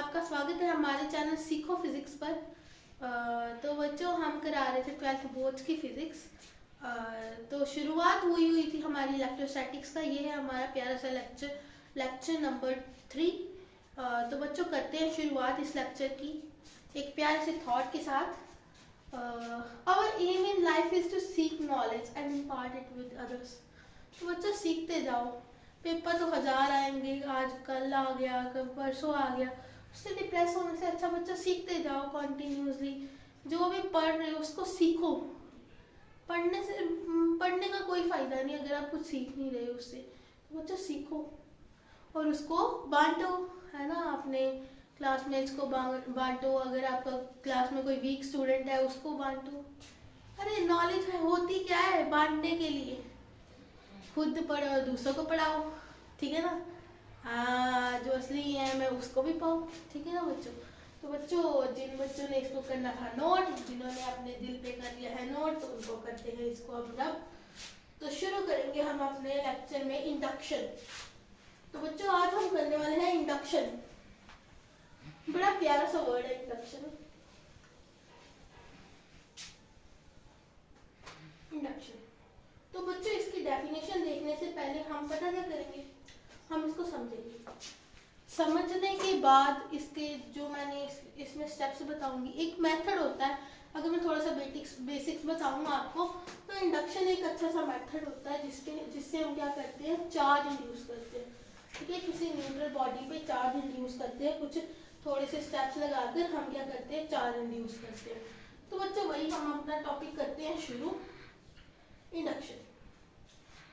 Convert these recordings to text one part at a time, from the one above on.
आपका स्वागत है हमारे चैनल सीखो फिजिक्स पर। तो बच्चों हम करा रहे थे 12th बोर्ड्स की फिजिक्स। तो शुरुआत हुई थी हमारी इलेक्ट्रोस्टैटिक्स का। ये है हमारा प्यारा सा लेक्चर नंबर 3। तो बच्चों करते हैं शुरुआत इस लेक्चर की एक प्यारे से थॉट के साथ। Our aim in life is to seek knowledge and impart it with others. तो बच्चों सीखते जाओ। पेपर तो 1000 आएंगे, आज कल आ गया, कल परसों आ गया, उससे डिप्रेस होने से अच्छा बच्चा सीखते जाओ कॉन्टिन्यूसली। जो भी पढ़ रहे हो उसको सीखो। पढ़ने का कोई फायदा नहीं अगर आप कुछ सीख नहीं रहे उससे। तो बच्चा सीखो और उसको बांटो, है ना। अपने क्लासमेट्स को बांटो। अगर आपका क्लास में कोई वीक स्टूडेंट है उसको बांटो। अरे नॉलेज होती क्या है बांटने के लिए। खुद पढ़ो और दूसरों को पढ़ाओ, ठीक है ना। हाँ, जो असली है मैं उसको भी पाऊँ, ठीक है ना बच्चों। तो बच्चों जिन बच्चों ने इसको करना था नोट, जिन्होंने अपने दिल पे कर लिया है नोट, तो उनको करते हैं इसको अब रब। तो शुरू करेंगे हम अपने लेक्चर में इंडक्शन। तो बच्चों आज हम करने वाले हैं इंडक्शन। बड़ा प्यारा सा वर्ड है इंडक्शन। इंडक्शन तो बच्चों इसकी डेफिनेशन देखने से पहले हम पता क्या करेंगे, हम इसको समझेंगे। समझने के बाद इसके जो मैंने इसमें स्टेप्स बताऊंगी, एक मेथड होता है। अगर मैं थोड़ा सा बेसिक्स बताऊंगा आपको, तो इंडक्शन एक अच्छा सा मेथड होता है जिससे हम क्या करते हैं, चार्ज इंड्यूस करते हैं। ठीक है, किसी न्यूट्रल बॉडी पे चार्ज इंड्यूस करते हैं। कुछ थोड़े से स्टेप्स लगाकर हम क्या करते हैं, चार्ज इंड्यूस करते हैं। तो बच्चों वही हम अपना टॉपिक करते हैं शुरू, इंडक्शन।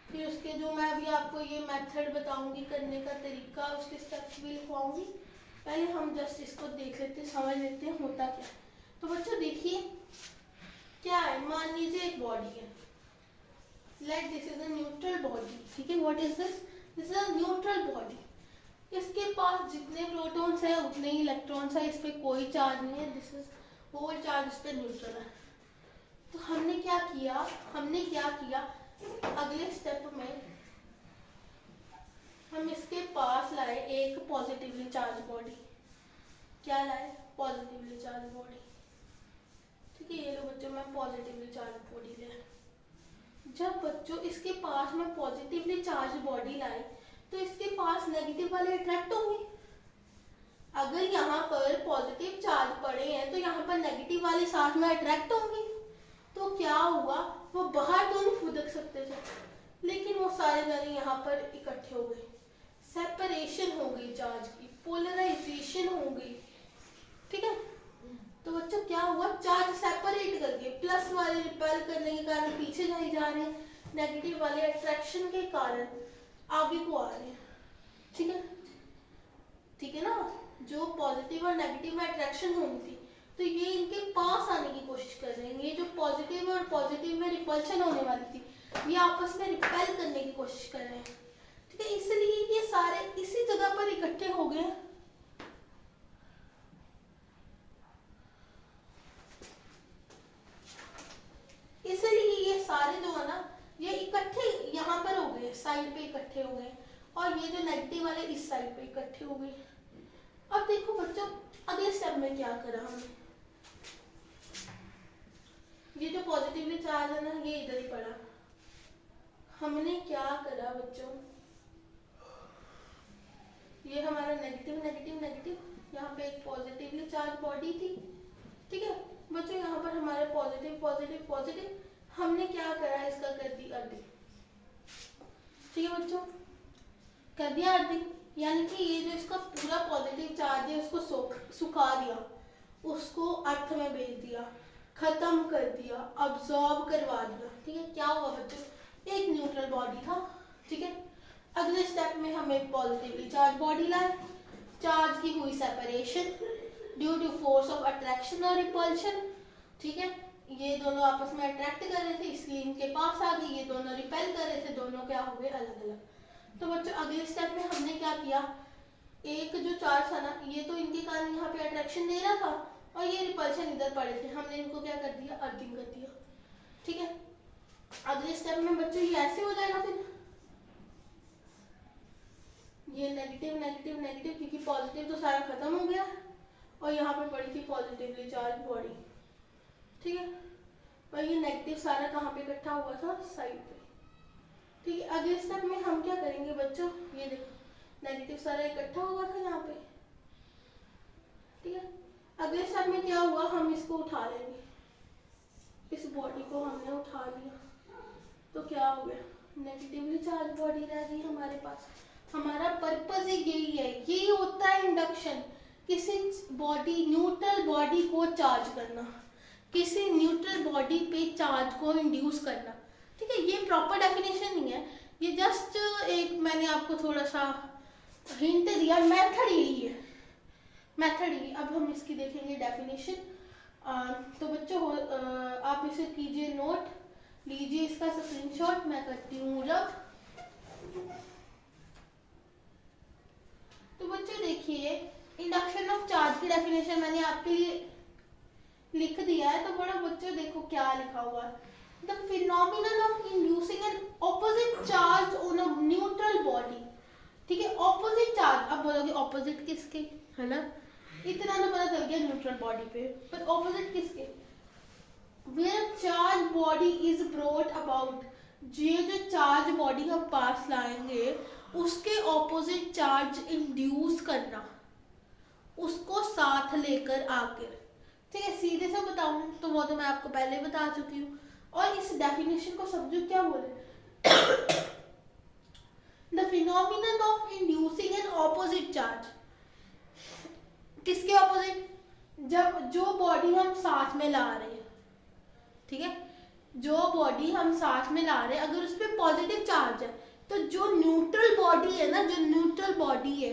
फिर उसके जो मैं अभी आपको ये मेथड बताऊंगी करने का तरीका, उसके स्टेप्स भी लिखवाऊंगी। पहले हम जस्ट इसको देख लेते हैं, समझ लेते हैं होता क्या। तो बच्चों देखिए क्या है, मान लीजिए एक बॉडी है। Let this is a neutral body. ठीक है, what is this? This is a neutral body. इसके पास जितने प्रोटॉन्स है उतने ही इलेक्ट्रॉन्स है, इस पे कोई चार्ज नहीं है। दिस इज होल चार्ज इस पे न्यूट्रल है। तो हमने क्या किया अगले स्टेप में हम इसके पास लाए एक पॉजिटिवली चार्ज बॉडी। क्या लाए? Positively charge body. ठीक है, ये लो बच्चों मैं पॉजिटिवली चार्ज बॉडी ले। जब बच्चों इसके पास मैं पॉजिटिवली चार्ज बॉडी लाई, तो इसके पास नेगेटिव वाले अट्रैक्ट होंगे। अगर यहाँ पर पॉजिटिव चार्ज पड़े हैं तो यहाँ पर नेगेटिव वाले साथ में अट्रैक्ट होंगे। तो क्या हुआ, वो बाहर तो नहीं फुदक सकते थे, लेकिन वो सारे जाने यहाँ पर इकट्ठे हो गए। सेपरेशन हो गई चार्ज की, पोलराइजेशन हो गई। ठीक है, तो बच्चों क्या हुआ, चार्ज सेपरेट करके प्लस वाले रिपेल करने के कारण पीछे नहीं जा रहे, नेगेटिव वाले अट्रैक्शन के कारण आगे को आ रहे हैं। ठीक है ना। जो पॉजिटिव और नेगेटिव में अट्रैक्शन होनी थी, तो ये इनके पास आने की कोशिश कर रहे हैं। ये जो पॉजिटिव और पॉजिटिव में रिपल्शन होने वाली थी, ये आपस में रिपेल करने की कोशिश कर रहे हैं। ठीक है, इसलिए ये सारे इसी जगह पर इकट्ठे हो गए। इसलिए ये सारे जो है ना, ये इकट्ठे यहाँ पर हो गए, साइड पे इकट्ठे हो गए, और ये जो नेगेटिव वाले इस साइड पे इकट्ठे हो गए। अब देखो बच्चों अगले स्टेप में क्या करा हमने। ये जो पॉजिटिवली चार्ज है ना, ये इधर ही पड़ा। हमने क्या करा बच्चों, ये हमारा नेगेटिव नेगेटिव नेगेटिव, यहाँ पे एक पॉजिटिवली चार्ज बॉडी थी। ठीक है बच्चों, यहाँ पर हमारे पॉजिटिव पॉजिटिव पॉजिटिव, हमने क्या करा, इसका कर दी अर्थिंग। ठीक है बच्चों, कर दिया अर्थिंग, यानी कि ये जो इसका पूरा पॉजिटिव चार्ज है उसको सुखा दिया, उसको अर्थ में भेज दिया, खत्म कर दिया, अब्सॉर्ब करवा दिया। ठीक है, क्या हुआ बच्चों, एक न्यूट्रल बॉडी था। ठीक है, अगले स्टेप में हम एक पॉजिटिवली चार्ज बॉडी लाए, चार्ज की हुई separation due to force of attraction और रिपल्शन। ठीक है, ये दोनों आपस में अट्रैक्ट कर रहे थे इसलिए इनके पास आ गई, ये दोनों रिपेल कर रहे थे, दोनों क्या हो गए, अलग अलग। तो बच्चों अगले स्टेप में हमने क्या किया, एक जो चार्ज था ना, ये तो इनके कारण यहाँ पे अट्रैक्शन दे रहा था, और ये रिपल्शन इधर पड़े थे, हमने इनको क्या कर दिया, अर्थिंग कर दिया। ठीक है, अगले स्टेप में बच्चों ये ऐसे हो जाएगा, फिर ये नेगेटिव नेगेटिव नेगेटिव, क्योंकि पॉजिटिव तो सारा खत्म हो गया और यहाँ पे पड़ी थी पॉजिटिवली चार्ज बॉडी, ठीक है। और ये नेगेटिव सारा कहाँ पे इकट्ठा हुआ था, साइड पे, ठीक है। अगले स्टेप में हम क्या करेंगे बच्चों, ये देखो नेगेटिव सारा इकट्ठा हुआ था यहाँ पे, ठीक है। अगले स्टेप में क्या हुआ, हम इसको उठा लेंगे, इस बॉडी को हमने उठा लिया तो क्या हो गया, नेगेटिवली चार्ज बॉडी रह गई हमारे पास। हमारा पर्पस यही है, यही होता है इंडक्शन, किसी बॉडी न्यूट्रल बॉडी को चार्ज करना, किसी न्यूट्रल बॉडी पे चार्ज को इंड्यूस करना, ठीक है। ये प्रॉपर डेफिनेशन नहीं है, ये जस्ट एक मैंने आपको थोड़ा सा हिंट दिया, मेथड यही है, मेथड ही। अब हम इसकी देखेंगे डेफिनेशन। तो बच्चों आप इसे कीजिए नोट, लीजिए इसका स्क्रीनशॉट, मैं करती हूँ रब। तो बच्चों देखिए इंडक्शन ऑफ चार्ज की डेफिनेशन मैंने आपके लिए लिख दिया है, तो बड़ा बच्चों देखो क्या लिखा हुआ है, the phenomenon of inducing an opposite charge on a neutral body, ठीक है। ऑपोजिट चार्ज, अब बोलोगे ऑपोजिट किसके, है ना, इतना तो पता चल गया न्यूट्रल बॉडी पे, पर ऑपोजिट किसके, where charge body is brought about, जो चार्ज बॉडी हम पास लाएंगे उसके ऑपोजिट चार्ज इंड्यूस करना, उसको साथ लेकर आकर, ठीक है। सीधे से बताऊं तो वो तो मैं आपको पहले बता चुकी हूँ, और इस डेफिनेशन को समझो क्या बोले, the phenomenon of inducing an opposite charge, किसके ऑपोजिट, जब जो बॉडी हम साथ में ला रहे हैं, ठीक है, जो बॉडी हम साथ में ला रहे हैं अगर उस पर पॉजिटिव चार्ज है, तो जो न्यूट्रल बॉडी है ना, जो न्यूट्रल बॉडी है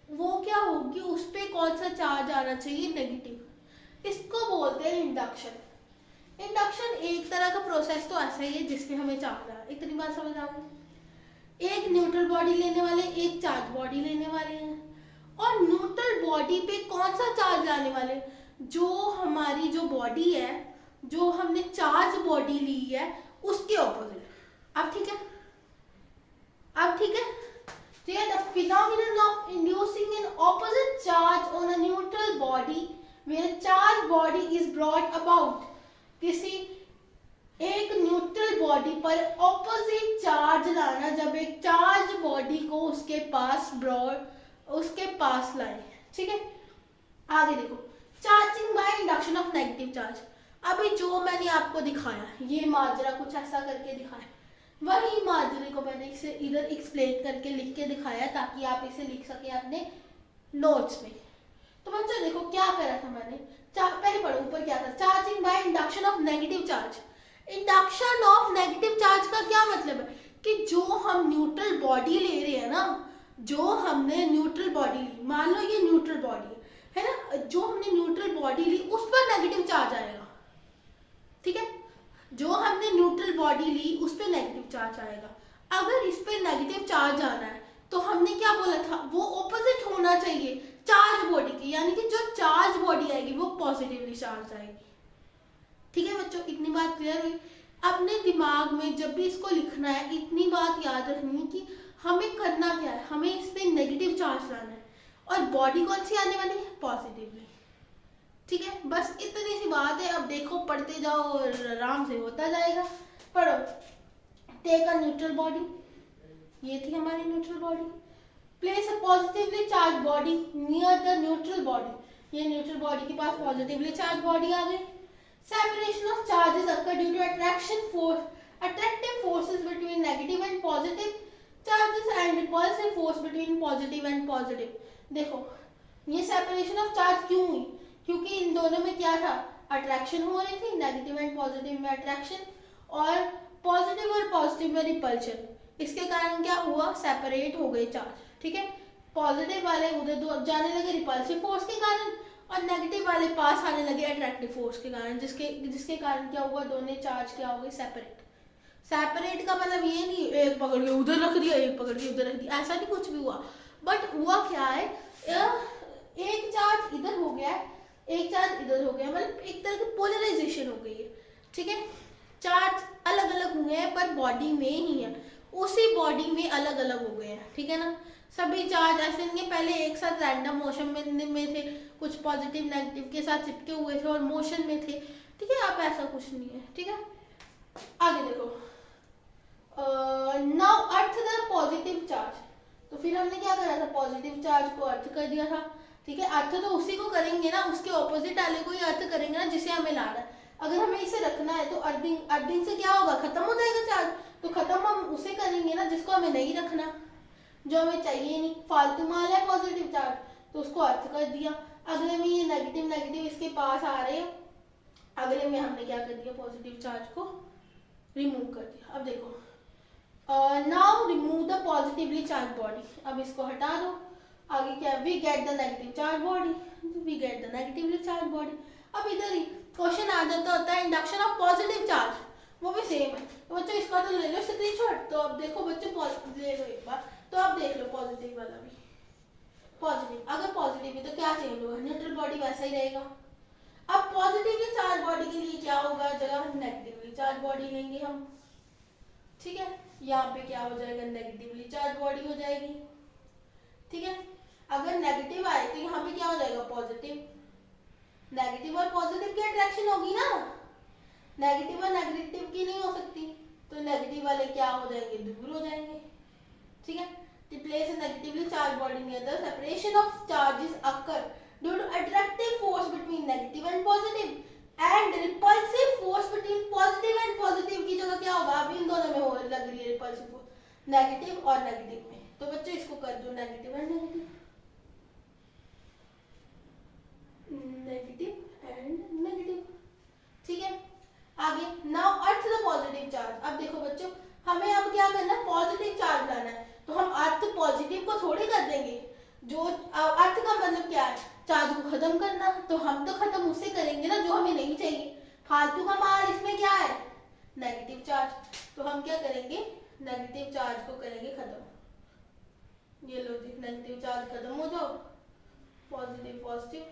वो क्या होगी, उस पर कौन सा चार्ज आना चाहिए, नेगेटिव। इसको बोलते हैं इंडक्शन। इंडक्शन एक तरह का प्रोसेस तो ऐसा ही है जिसमें हमें चार्ज आ, इतनी बात समझ आ गई। एक न्यूट्रल बॉडी लेने वाले, एक चार्ज बॉडी लेने वाले हैं, और न्यूट्रल बॉडी पे कौन सा चार्ज लाने वाले, जो हमारी जो बॉडी है, जो हमने चार्ज बॉडी ली है उसके ऑपोजिट। अब ठीक है, अब ठीक है, तो ये the phenomenon of inducing an opposite charge on a neutral body where charge body is brought about, किसी एक न्यूट्रल बॉडी पर ऑपोजिट चार्ज लाना, जब एक चार्ज बॉडी को उसके पास लाए, ठीक है। आगे देखो, charging by induction of negative charge. अभी जो मैंने आपको दिखाया, ये माजरा कुछ ऐसा करके दिखाया, वही माजरे को मैंने इसे इधर एक्सप्लेन करके लिख के दिखाया ताकि आप इसे लिख सके अपने नोट्स में। तो बच्चों देखो क्या करा था मैंने, पहले पढ़ो ऊपर क्या था, charging by induction of negative charge. Induction of negative charge का क्या मतलब है कि जो हम न्यूट्रल बॉडी ले रहे हैं ना, जो हमने न्यूट्रल बॉडी ली, मान लो ये न्यूट्रल बॉडी है ना, जो हमने न्यूट्रल बॉडी ली उस पर नेगेटिव चार्ज आएगा, ठीक है। जो हमने न्यूट्रल बॉडी ली उस पर नेगेटिव चार्ज आएगा। अगर इस पे नेगेटिव चार्ज आना है तो हमने क्या बोला था, वो ऑपोजिट होना चाहिए चार्ज बॉडी की, यानी कि जो चार्ज बॉडी आएगी वो पॉजिटिवली चार्ज आएगी, ठीक है बच्चों। इतनी बात क्लियर हुई। अपने दिमाग में जब भी इसको लिखना है इतनी बात याद रखनी है कि हमें करना क्या है, हमें इस पे नेगेटिव चार्ज लाना है और बॉडी कौन सी आने वाली है, पॉजिटिवली, ठीक है। बस इतनी सी बात है। अब देखो पढ़ते जाओ और आराम से होता जाएगा। पढ़ो, टेक अ न्यूट्रल बॉडी, ये थी हमारी neutral body, place a positively charge body near the neutral body, ये न्यूट्रल बॉडी के पास पॉजिटिवली चार्ज बॉडी आ गई। Separation of charges occur due to attractive forces between negative and positive charges and repulsive force between positive and positive। देखो ये separation of charge क्यों हुई, क्योंकि इन दोनों में क्या था, अट्रैक्शन हो रही थी, नेगेटिव एंड पॉजिटिव में अट्रैक्शन और पॉजिटिव में रिपल्शन। इसके कारण क्या हुआ, सेपरेट हो गए चार्ज, ठीक है। पॉजिटिव वाले उधर जाने लगे रिपल्सिव फोर्स के कारण और नेगेटिव वाले पास आने लगे अट्रैक्टिव फोर्स के कारण, जिसके कारण क्या हुआ, दोनों चार्ज क्या हो गए, सेपरेट का मतलब ये नहीं एक पकड़ के उधर रख दिया, एक पकड़ के उधर रख दिया, ऐसा नहीं कुछ भी हुआ। बट हुआ क्या है, एक चार्ज इधर हो गया है, एक चार्ज इधर हो गया, मतलब एक तरह की पोलराइजेशन हो गई है, ठीक है। चार्ज अलग अलग हुए हैं पर बॉडी में ही है। उसी बॉडी में अलग अलग हो गए हैं, ठीक है ना। सभी चार्ज ऐसे नहीं पहले एक साथ रैंडम मोशन में थे, कुछ पॉजिटिव नेगेटिव के साथ चिपके हुए थे और मोशन में थे, ठीक है। अब ऐसा कुछ नहीं है, ठीक है। आगे देखो, now earth the positive charge, तो फिर हमने क्या करा था, पॉजिटिव चार्ज को अर्थ कर दिया था, ठीक है। अर्थ तो उसी को करेंगे ना, उसके ऑपोजिट वाले को ही अर्थ करेंगे ना जिसे हमें लाना है। अगर हमें इसे रखना है तो अर्थिंग से क्या होगा, खत्म हो जाएगा चार्ज, तो खत्म हम उसे करेंगे ना जिसको हमें नहीं रखना, जो हमें चाहिए नहीं, फालतू माल है पॉजिटिव चार्ज, तो उसको अर्थ कर दिया। अगले में ये नेगेटिव नेगेटिव इसके पास आ रहे हैं, अगले में हमने क्या कर दिया, पॉजिटिव चार्ज को रिमूव कर दिया। अब देखो, now remove the positively charge body, अब इसको हटा दो। आगे क्या है, we get the negative charge body, we get the negatively charge body. अब इधर ही क्वेश्चन आ जाता होता है इंडक्शन ऑफ पॉजिटिव चार्ज, वो भी सेम है। तो बच्चों इसका तो ले लो स्क्रीनशॉट। तो अब देखो बच्चों, ले लो एक बार, तो अब देख लो पॉजिटिव वाला भी, पॉजिटिव अगर पॉजिटिव है तो क्या चेंज होगा, न्यूट्रल बॉडी वैसा ही रहेगा। अब पॉजिटिवली चार्ज बॉडी के लिए क्या होगा, जगह नेगेटिवली चार्ज बॉडी लेंगे हम, ठीक है। यहाँ पे क्या हो जाएगा, नेगेटिवली चार्ज बॉडी हो जाएगी, ठीक है। अगर नेगेटिव आए तो यहाँ पे क्या हो जाएगा, पॉजिटिव। नेगेटिव और पॉजिटिव की अट्रैक्शन होगी ना, नेगेटिव और नेगेटिव की नहीं हो सकती, तो नेगेटिव वाले क्या हो जाएंगे, दूर हो जाएंगे, ठीक है। To place a negatively charged body near the separation of charges occur due to attractive force between negative and positive and repulsive force between positive and positive की जगह क्या होगा, अब इन दोनों में हो लग रही है repulsive force, नेगेटिव और नेगेटिव में। तो बच्चों इसको कर दो negative and negative, negative and negative, ठीक है। आगे, now earth the positive charge. अब देखो बच्चों, हमें अब क्या करना है, पॉजिटिव चार्ज लाना है, तो हम अर्थ पॉजिटिव को थोड़ी कर देंगे। जो अर्थ का मतलब क्या है, चार्ज को खत्म करना, तो हम तो खत्म उससे करेंगे ना जो हमें नहीं चाहिए। फालतू का माल इसमें क्या है, नेगेटिव चार्ज, तो हम क्या करेंगे, नेगेटिव चार्ज को करेंगे खत्म। ये लो जी, नेगेटिव चार्ज खत्म हो जाओ, पॉजिटिव पॉजिटिव।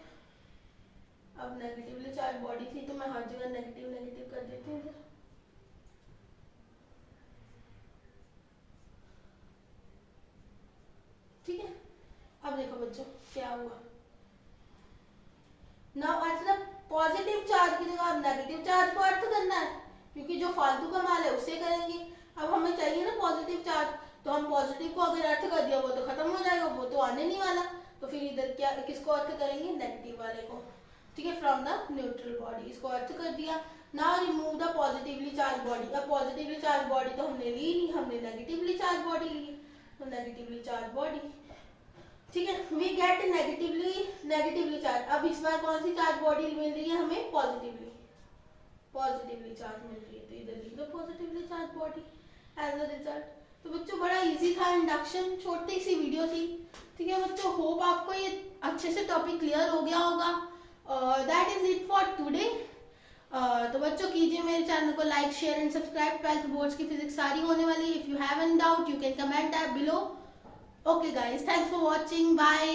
अब नेगेटिवली चार्ज बॉडी थी तो मैं हर जगह नेगेटिव नेगेटिव कर देती हूँ, ठीक है। अब देखो बच्चों क्या हुआ, now earth the positive charge की जगह अब नेगेटिव चार्ज को अर्थ करना है, क्योंकि जो फालतू का माल है उससे करेंगे। अब हमें चाहिए ना पॉजिटिव चार्ज, तो हम पॉजिटिव को अगर अर्थ कर दिया वो तो खत्म हो जाएगा, वो तो आने नहीं वाला, तो फिर इधर क्या किसको अर्थ करेंगे, नेगेटिव वाले को, ठीक है, फ्रॉम द न्यूट्रल बॉडी, इसको अर्थ कर दिया। Now remove the positively charge body. अब पॉजिटिवली चार्ज बॉडी तो हमने ली नहीं, हमने नेगेटिवली चार्ज बॉडी ली, तो नेगेटिवली चार्ज बॉडी, ठीक है। We get negatively charge. अब इस बार कौन सी चार्ज बॉडी मिल रही है हमें, पॉजिटिवली चार्ज मिल रही है, तो इधर लिख दो positively charge body as a result. तो बच्चों बड़ा इजी था इंडक्शन, छोटी सी वीडियो थी, ठीक है बच्चों। होप आपको ये अच्छे से टॉपिक क्लियर हो गया होगा। That is it for today. तो बच्चों कीजिए मेरे चैनल को like, share and subscribe. 12th boards की फिजिक्स सारी होने वाली। If you have any doubt you can comment that below. Okay guys, thanks for watching. Bye.